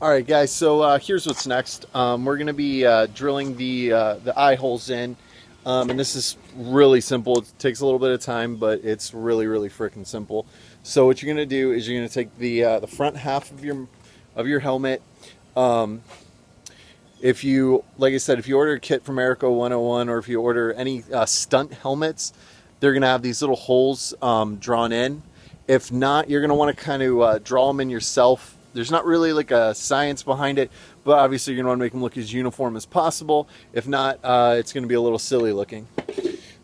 All right, guys. So here's what's next. We're going to be drilling the eye holes in, and this is really simple. It takes a little bit of time, but it's really freaking simple. So what you're going to do is you're going to take the front half of your helmet. Um, if you, like I said, if you order a kit from Airco 101, or if you order any stunt helmets, they're going to have these little holes drawn in. If not, you're going to want to kind of draw them in yourself. There's not really like a science behind it, but obviously you're going to want to make them look as uniform as possible. If not, it's going to be a little silly looking.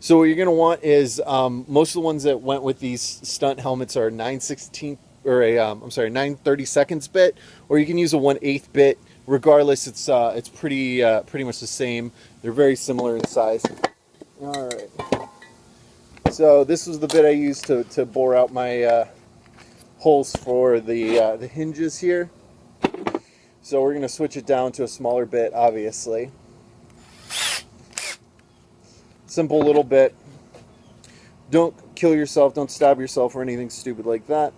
So what you're going to want is most of the ones that went with these stunt helmets are 9/16 or a 9/32 bit, or you can use a 1/8 bit. Regardless, it's pretty much the same. They're very similar in size. All right. So this was the bit I used to bore out my holes for the hinges here. So we're going to switch it down to a smaller bit, obviously. Simple little bit. Don't kill yourself, don't stab yourself or anything stupid like that.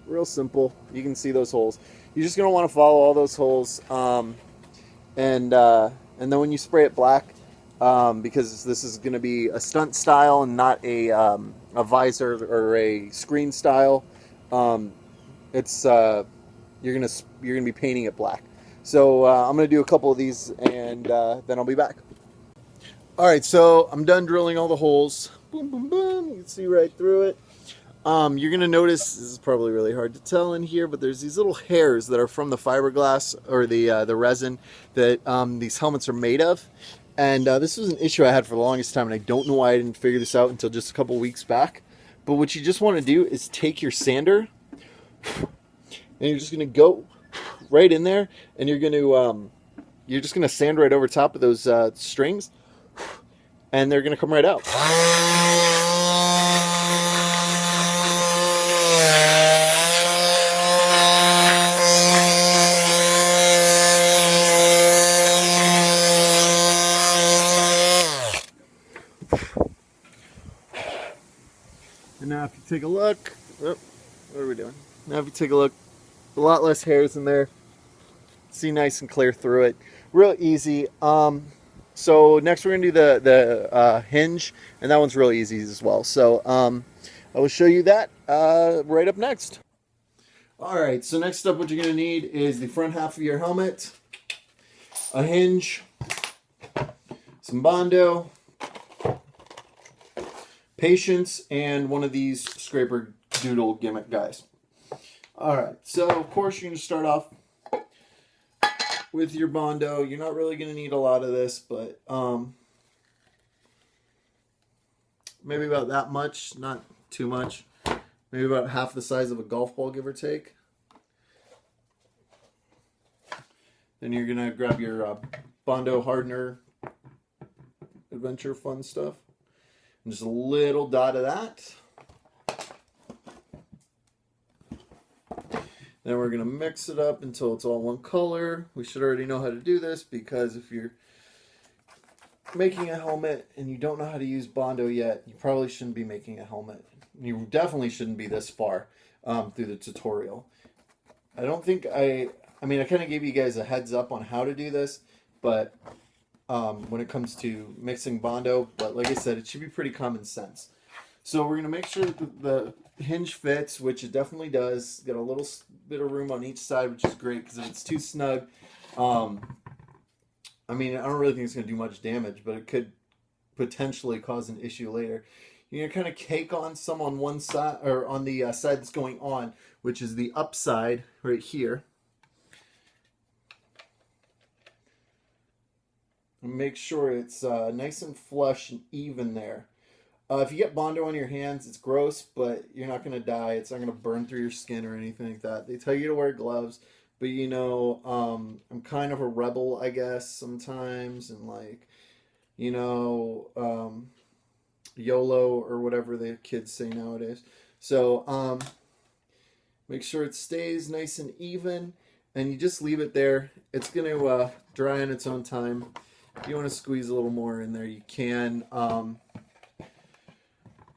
Real simple. You can see those holes. You're just going to want to follow all those holes, and then when you spray it black, because this is going to be a stunt style and not a visor or a screen style, it's you're gonna be painting it black. So I'm gonna do a couple of these, and then I'll be back. All right, so I'm done drilling all the holes. Boom, boom, boom. You can see right through it. You're going to notice, this is probably really hard to tell in here, but there's these little hairs that are from the fiberglass or the resin that these helmets are made of. And this was an issue I had for the longest time, and I don't know why I didn't figure this out until just a couple weeks back. But what you just want to do is take your sander, and you're just going to go right in there, and you're just going to sand right over top of those strings, and they're going to come right out. And now if you take a look, what are we doing? Now if you take a look, a lot less hairs in there. See nice and clear through it. Real easy. So next we're going to do the hinge, and that one's real easy as well. So I will show you that right up next. All right, so next up what you're going to need is the front half of your helmet, a hinge, some Bondo, patience, and one of these scraper doodle gimmick guys. All right, so of course you're going to start off with your Bondo. You're not really going to need a lot of this, but maybe about that much, not too much. Maybe about half the size of a golf ball, give or take. Then you're going to grab your Bondo hardener, adventure fun stuff. And just a little dot of that. Then we're going to mix it up until it's all one color. We should already know how to do this, because if you're making a helmet and you don't know how to use Bondo yet, you probably shouldn't be making a helmet. You definitely shouldn't be this far through the tutorial. I don't think I mean, I kind of gave you guys a heads up on how to do this, but when it comes to mixing Bondo, but like I said, it should be pretty common sense. So we're going to make sure that the hinge fits, which it definitely does. Got a little bit of room on each side, which is great, because if it's too snug, I mean, I don't really think it's going to do much damage, but it could potentially cause an issue later. You're going to kind of cake on some on one side, or on the side that's going on, which is the upside right here. And make sure it's nice and flush and even there. If you get Bondo on your hands, it's gross, but you're not going to die. It's not going to burn through your skin or anything like that. They tell you to wear gloves, but you know, I'm kind of a rebel, I guess, sometimes, and like, you know, YOLO or whatever the kids say nowadays. So make sure it stays nice and even, and you just leave it there. It's going to dry on its own time. If you want to squeeze a little more in there, you can.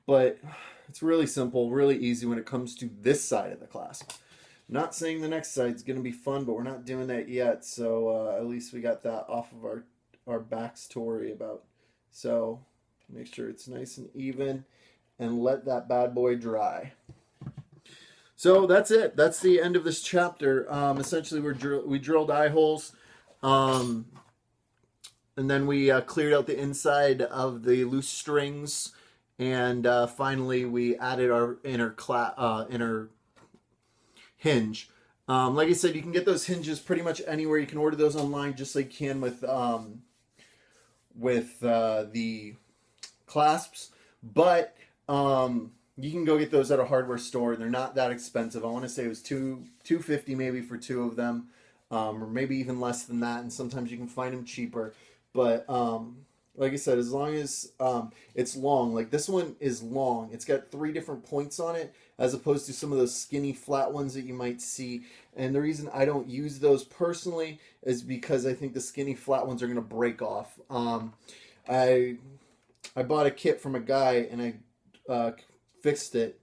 But It's really simple, really easy when it comes to this side of the clasp. Not saying the next side's going to be fun, but we're not doing that yet. So at least we got that off of our backs to worry about. So make sure it's nice and even and let that bad boy dry. So that's it. That's the end of this chapter. Essentially, we drilled eye holes, and then we cleared out the inside of the loose strings, and finally we added our inner hinge. Like I said, you can get those hinges pretty much anywhere. You can order those online, just like you can with the clasps, but you can go get those at a hardware store. They're not that expensive. I want to say it was $250 maybe for two of them, or maybe even less than that. And sometimes you can find them cheaper. But like I said, as long as it's long, like this one is long. It's got 3 different points on it, as opposed to some of those skinny flat ones that you might see. And the reason I don't use those personally is because I think the skinny flat ones are going to break off. I bought a kit from a guy and I fixed it,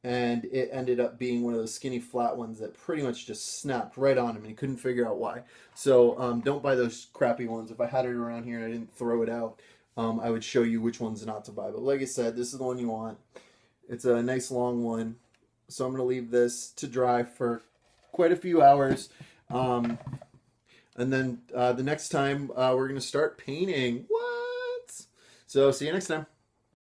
and it ended up being one of those skinny flat ones that pretty much just snapped right on him, and he couldn't figure out why. So don't buy those crappy ones. If I had it around here and I didn't throw it out, I would show you which ones not to buy. But like I said, this is the one you want. It's a nice long one. So I'm going to leave this to dry for quite a few hours. And then the next time we're going to start painting. What? So see you next time.